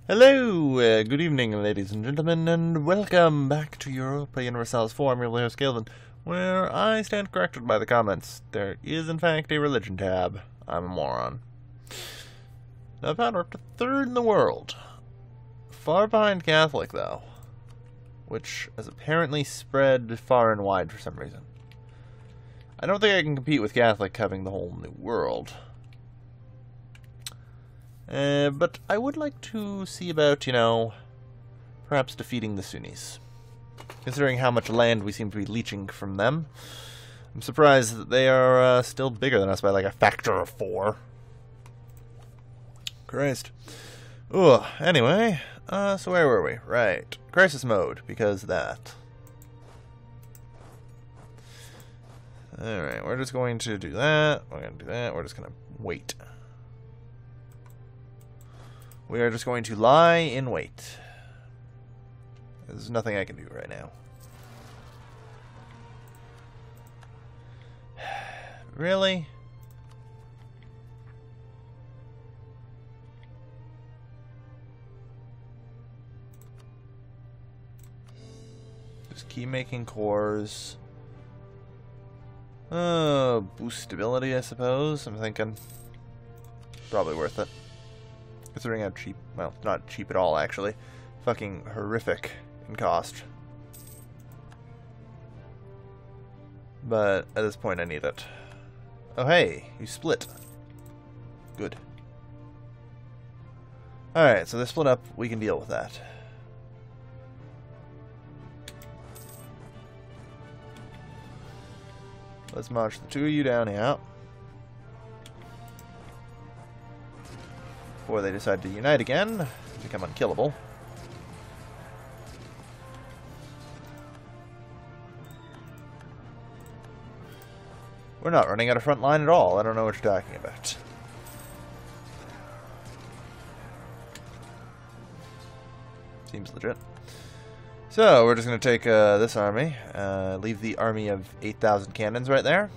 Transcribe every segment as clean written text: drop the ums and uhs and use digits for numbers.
Hello, good evening, ladies and gentlemen, and welcome back to Europa Universalis 4. I'm your host, Calvin, where I stand corrected by the comments. There is, in fact, a religion tab. I'm a moron. Now, I've we're up to third in the world. Far behind Catholic, though, which has apparently spread far and wide for some reason. I don't think I can compete with Catholic having the whole new world. But I would like to see about, perhaps defeating the Sunnis. Considering how much land we seem to be leeching from them, I'm surprised that they are still bigger than us by like a factor of 4. Christ. Ugh, anyway, so where were we? Right. Crisis mode, because that. Alright, we're just going to do that. We're going to do that. We're just going to wait. We are just going to lie in wait. There's nothing I can do right now. Really? Just keep making cores. Boost stability, I suppose. I'm thinking. Probably worth it. Considering how cheap, well, not cheap at all, actually. Fucking horrific in cost. But at this point, I need it. Oh, hey, you split. Good. Alright, so they split up. We can deal with that. Let's march the two of you down here. Before they decide to unite again, become unkillable. We're not running out of front line at all. I don't know what you're talking about. Seems legit. So, we're just going to take this army, leave the army of 8,000 cannons right there.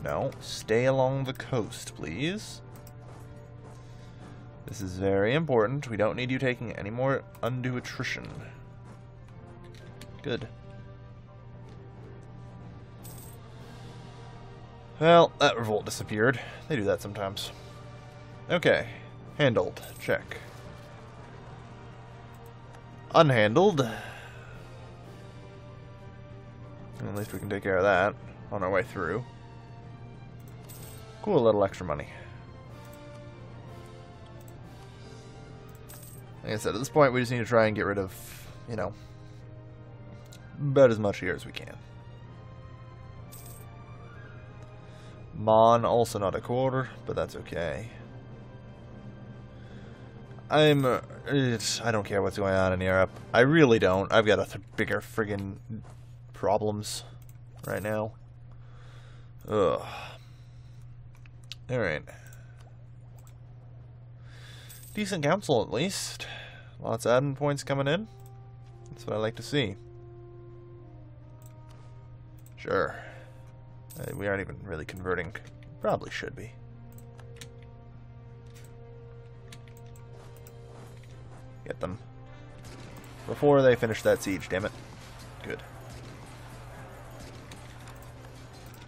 No, stay along the coast, please. This is very important. We don't need you taking any more undue attrition. Good. Well, that revolt disappeared. They do that sometimes. Okay. Handled. Check. Unhandled. At least we can take care of that on our way through. Cool, little extra money. Like I said, at this point, we just need to try and get rid of, about as much here as we can. Mon, also not a quarter, but that's okay. I don't care what's going on in Europe. I really don't. I've got bigger friggin' problems right now. Ugh. Alright. Decent council, at least. Lots of admin points coming in. That's what I like to see. Sure. We aren't even really converting. Probably should be. Get them. Before they finish that siege, damn it. Good.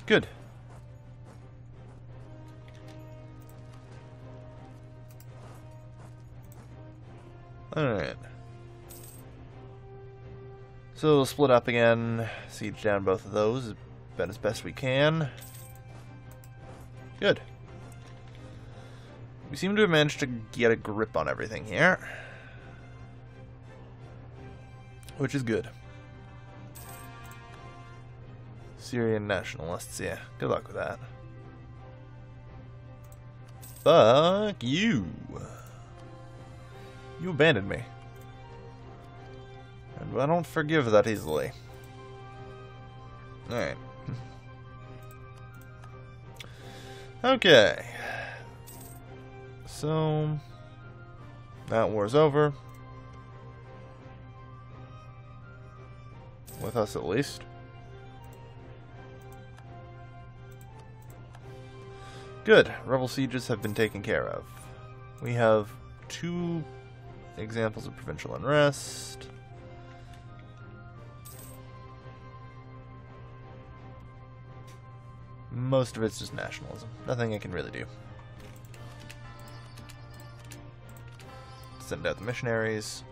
Good. Alright. So we'll split up again, siege down both of those about as best we can. Good. We seem to have managed to get a grip on everything here, which is good. Syrian nationalists, yeah. Good luck with that. Fuck you. You abandoned me. And I don't forgive that easily. Alright. Okay. So, that war's over. With us at least. Good. Rebel sieges have been taken care of. We have 2 examples of provincial unrest. Most of it's just nationalism. Nothing I can really do. Send out the missionaries.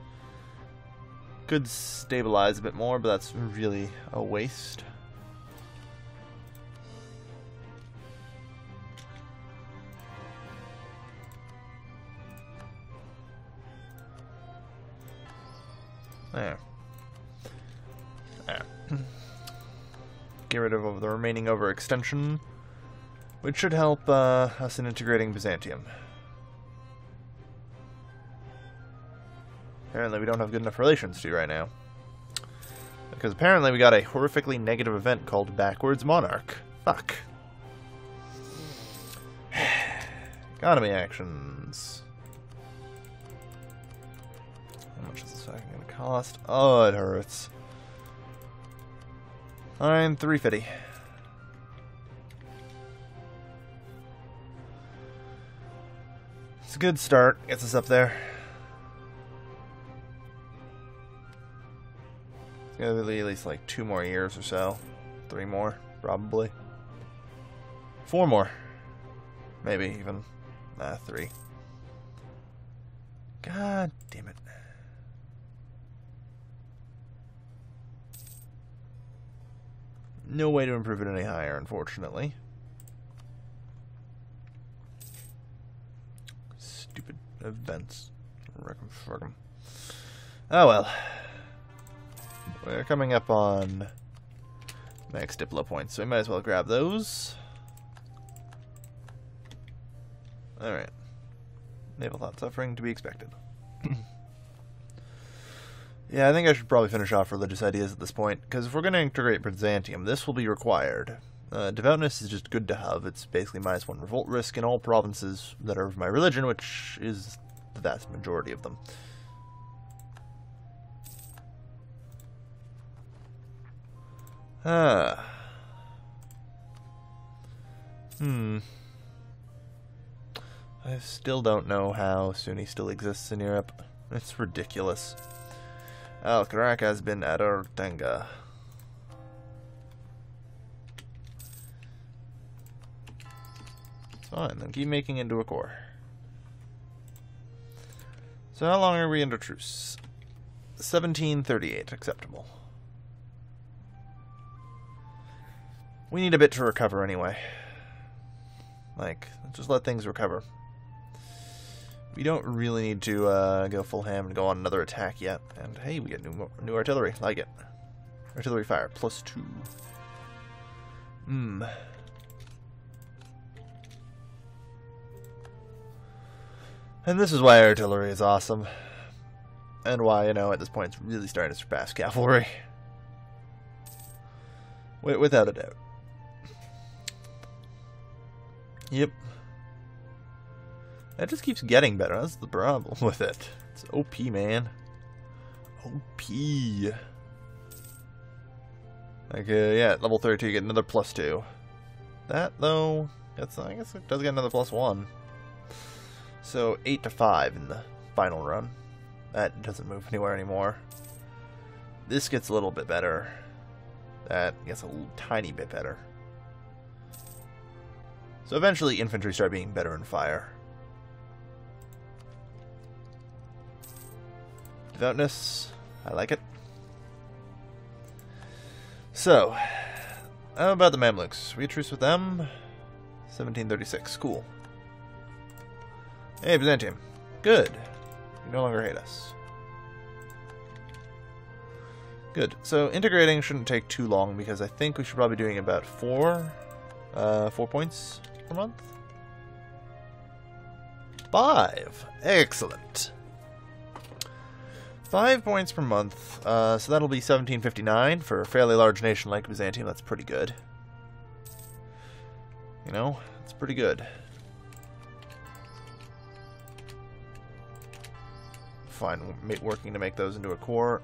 Could stabilize a bit more, but that's really a waste. There. There. Get rid of the remaining overextension, which should help us in integrating Byzantium. Apparently we don't have good enough relations to right now. Because apparently we got a horrifically negative event called Backwards Monarch. Fuck. Economy actions. How much is this fucking gonna cost? Oh, it hurts. Fine, 350. It's a good start. Gets us up there. It's gonna be at least like 2 more years or so. 3 more, probably. 4 more. Maybe even. 3. God damn it. No way to improve it any higher, unfortunately. Stupid events. Frick 'em. Oh well. We're coming up on max Diplo points, so we might as well grab those. Alright. Naval thought suffering to be expected. Yeah, I think I should probably finish off religious ideas at this point, because if we're going to integrate Byzantium, this will be required. Devoutness is just good to have. It's basically -1 revolt risk in all provinces that are of my religion, which is the vast majority of them. I still don't know how Sunni still exists in Europe. It's ridiculous. Al-Karak has been at Ortenga. It's fine, then keep making into a core. So how long are we under truce? 1738, acceptable. We need a bit to recover anyway. Like, just let things recover. We don't really need to go full ham and go on another attack yet. And hey, we get new artillery. Like it. Artillery fire, +2. And this is why artillery is awesome. And why, you know, at this point it's really starting to surpass cavalry. Without a doubt. Yep. That just keeps getting better. That's the problem with it. It's OP, man. OP. Like, yeah, at level 32 you get another +2. That, though, I guess it does get another +1. So, 8 to 5 in the final run. That doesn't move anywhere anymore. This gets a little bit better. That gets a tiny bit better. So eventually infantry start being better in fire. Devoutness, I like it. So, how about the Mamluks? We truce with them? 1736, cool. Hey, Byzantium. Good. You no longer hate us. Good. So, integrating shouldn't take too long because I think we should probably be doing about 4 points per month? 5! Excellent. 5 points per month, so that'll be 1759 for a fairly large nation like Byzantium. That's pretty good. You know, it's pretty good. Fine, working to make those into a core.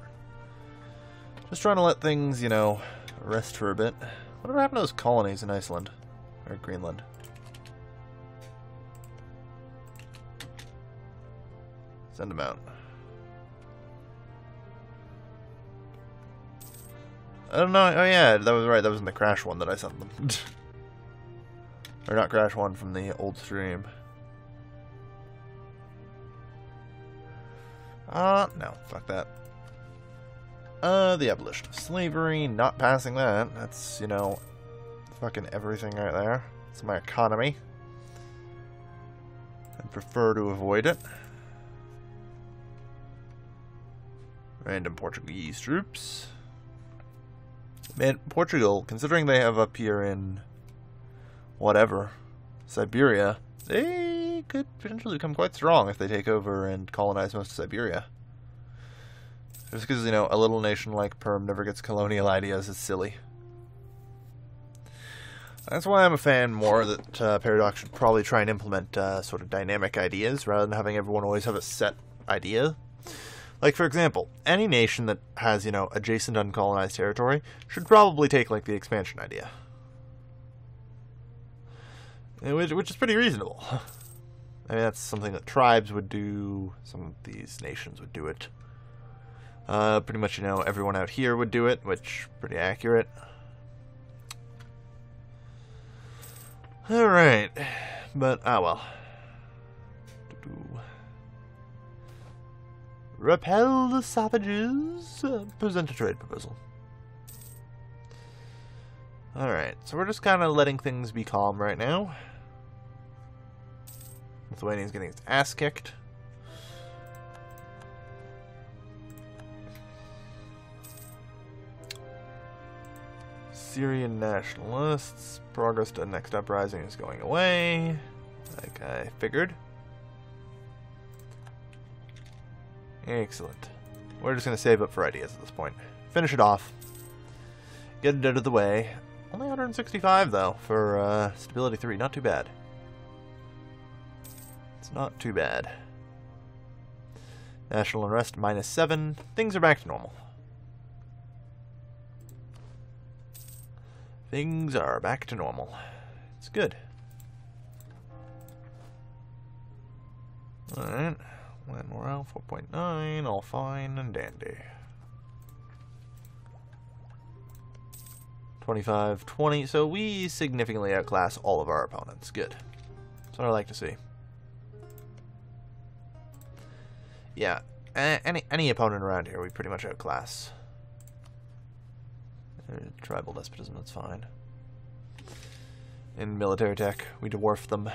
Just trying to let things, you know, rest for a bit. Whatever happened to those colonies in Iceland? Or Greenland? Send them out. I don't know. Oh yeah, that was right. That was in the crash one that I sent them. Or not crash one, from the old stream. No, fuck that. The abolition of slavery, not passing that. That's, you know, fucking everything right there. It's my economy. I'd prefer to avoid it. Random Portuguese troops. Man, Portugal, considering they have up here in whatever, Siberia, they could potentially become quite strong if they take over and colonize most of Siberia. Just because, you know, a little nation like Perm never gets colonial ideas is silly. That's why I'm a fan more that Paradox should probably try and implement sort of dynamic ideas rather than having everyone always have a set idea. Like, for example, any nation that has, you know, adjacent uncolonized territory should probably take, like, the expansion idea. Which is pretty reasonable. I mean, that's something that tribes would do. Some of these nations would do it. Pretty much, you know, everyone out here would do it, which is pretty accurate. Alright. But, well. Repel the savages. Present a trade proposal. Alright, so we're just kind of letting things be calm right now. Lithuania's getting its ass kicked. Syrian nationalists. Progress to next uprising is going away. Like I figured. Excellent. We're just going to save up for ideas at this point. Finish it off. Get it out of the way. Only 165 though for stability 3. Not too bad. It's not too bad. National unrest -7. Things are back to normal. Things are back to normal. It's good. Alright. Land morale 4.9. All fine and dandy. 25, 20. So we significantly outclass all of our opponents. Good. That's what I like to see. Yeah. Any opponent around here we pretty much outclass. Tribal despotism, that's fine. In military tech, we dwarf them.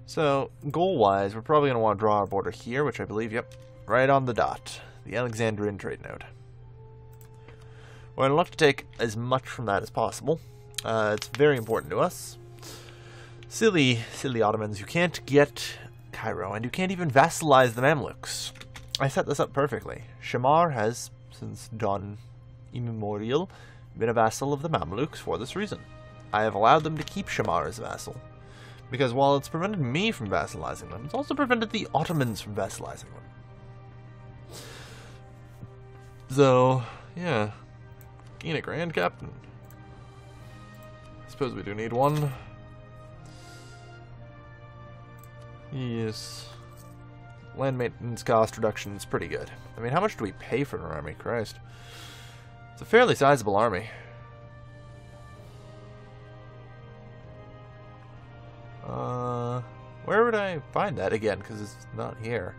So, goal-wise, we're probably going to want to draw our border here, which I believe, yep, right on the dot. The Alexandrian trade node. We're going to look to take as much from that as possible. It's very important to us. Silly Ottomans, you can't get Cairo, and you can't even vassalize the Mamluks. I set this up perfectly. Shamar has, since dawn immemorial, been a vassal of the Mamluks for this reason. I have allowed them to keep Shamar as a vassal, because while it's prevented me from vassalizing them, it's also prevented the Ottomans from vassalizing them. So, yeah. Gain a Grand Captain. I suppose we do need one. Yes. Land maintenance cost reduction is pretty good. I mean, how much do we pay for an army? Christ. It's a fairly sizable army. Where would I find that again? Because it's not here.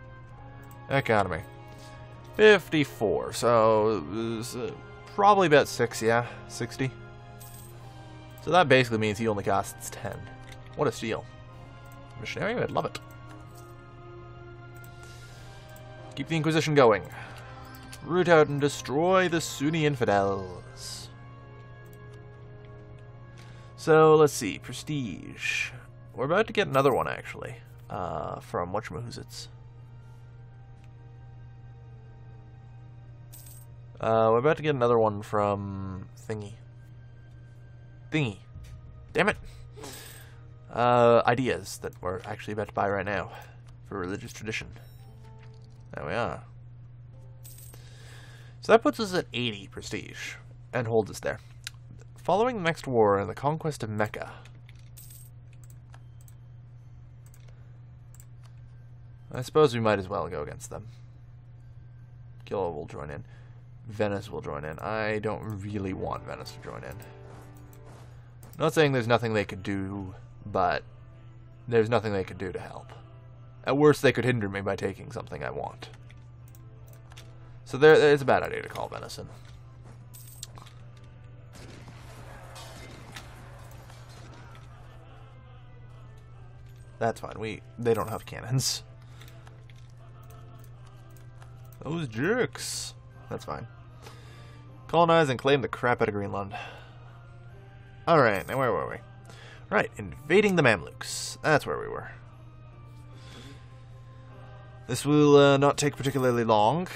Economy. 54. So, it's, probably about 6, yeah? 60. So that basically means he only costs 10. What a steal. Missionary? I'd love it. Keep the Inquisition going. Root out and destroy the Sunni infidels. So, let's see. Prestige. We're about to get another one, actually. From whatchamahoots. We're about to get another one from Thingy. Damn it! Ideas that we're actually about to buy right now. For religious tradition. There we are. So that puts us at 80 prestige. And holds us there. Following the next war and the conquest of Mecca. I suppose we might as well go against them. Killa will join in. Venice will join in. I don't really want Venice to join in. Not saying there's nothing they could do, but there's nothing they could do to help. At worst, they could hinder me by taking something I want. So it's a bad idea to call Venice in. That's fine. They don't have cannons. Those jerks. That's fine. Colonize and claim the crap out of Greenland. Alright, now where were we? Right, invading the Mamluks. That's where we were. This will not take particularly long.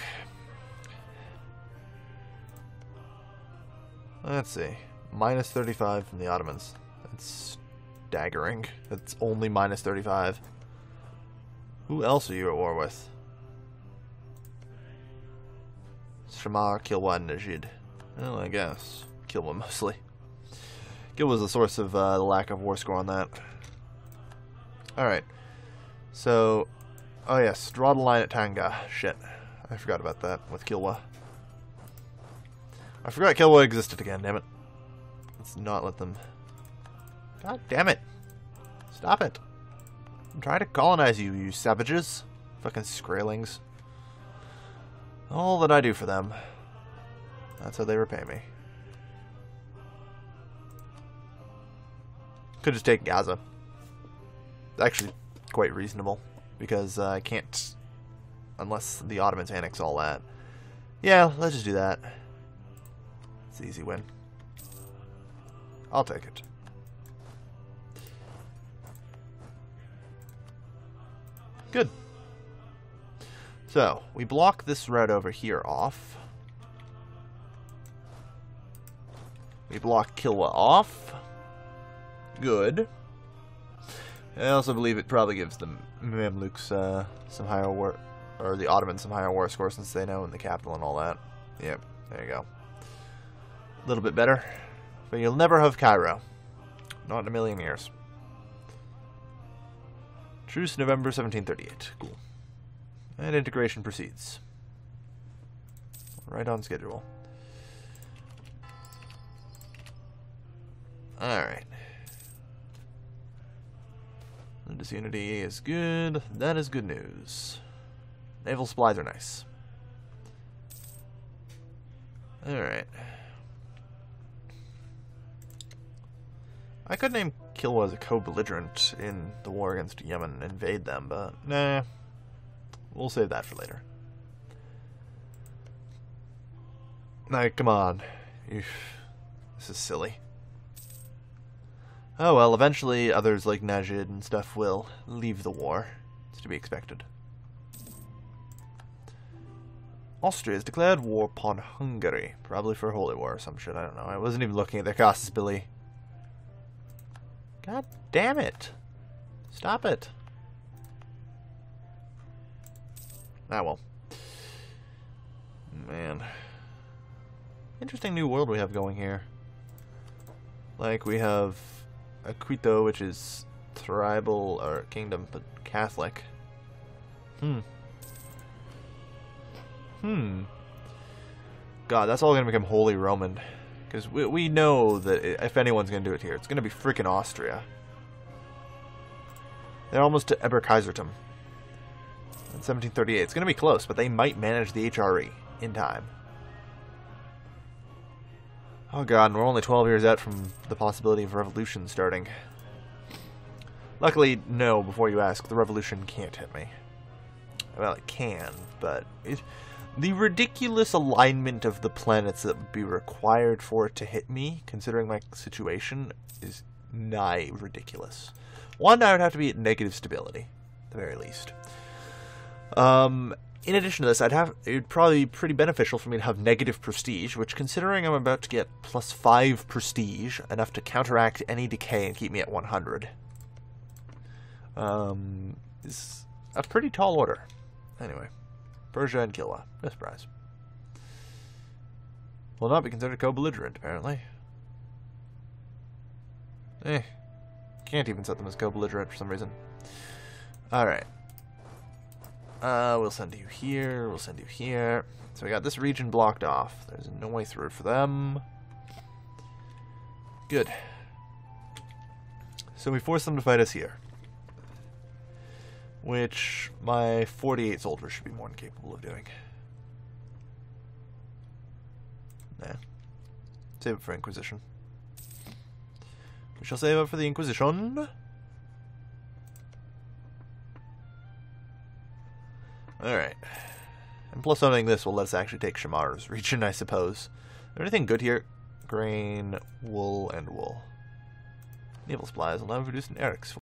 Let's see. Minus 35 from the Ottomans. That's staggering. That's only minus 35. Who else are you at war with? Shamar, Kilwa, and Najid. Well, I guess. Kilwa mostly. Kilwa's the source of the lack of war score on that. Alright. So, oh yes, draw the line at Tanga. Shit. I forgot about that with Kilwa. I forgot Kilwa existed again, damn it. Let's not let them... God damn it. Stop it. I'm trying to colonize you, you savages. Fucking Skraelings. All that I do for them. That's how they repay me. Could just take Gaza. Actually, quite reasonable. Because I can't... Unless the Ottomans annex all that. Yeah, let's just do that. It's an easy win. I'll take it. Good. So, we block this route over here off. We block Kilwa off. Good. I also believe it probably gives the Mamluks some higher war, or the Ottomans some higher war score since they know in the capital and all that. Yep, there you go. A little bit better. But you'll never have Cairo. Not in a million years. Truce November 1738. Cool. And integration proceeds. Right on schedule. Alright. The disunity is good. That is good news. Naval supplies are nice. Alright. I could name Kilwa as a co-belligerent in the war against Yemen and invade them, but nah. We'll save that for later. Like, come on. This is silly. Oh well, eventually others like Najid and stuff will leave the war. It's to be expected. Austria has declared war upon Hungary. Probably for holy war or some shit, I don't know. I wasn't even looking at their costs, Billy. God damn it. Stop it. Ah, well. Man. Interesting new world we have going here. Like, we have Aquito, which is tribal, or kingdom, but Catholic. God, that's all going to become Holy Roman. Because we know that if anyone's going to do it here, it's going to be freaking Austria. They're almost to Eberkaisertum. In 1738. It's going to be close, but they might manage the HRE in time. Oh god, and we're only 12 years out from the possibility of revolution starting. Luckily, no, before you ask, the revolution can't hit me. Well, it can, but the ridiculous alignment of the planets that would be required for it to hit me, considering my situation, is nigh ridiculous. One, I would have to be at negative stability, at the very least. In addition to this, it would probably be pretty beneficial for me to have negative prestige, which, considering I'm about to get +5 prestige, enough to counteract any decay and keep me at 100, is a pretty tall order. Anyway, Persia and Kilwa, no surprise. Will not be considered co-belligerent, apparently. Can't even set them as co-belligerent for some reason. Alright. We'll send you here. We'll send you here. So we got this region blocked off. There's no way through it for them. Good. So we force them to fight us here. Which my 48 soldiers should be more than capable of doing. Nah. Save it for Inquisition. We shall save it for the Inquisition. Alright. And plus something this will let us actually take Shamar's region, I suppose. Is there anything good here? Grain, wool, and wool. Naval supplies will now be produced in Eric's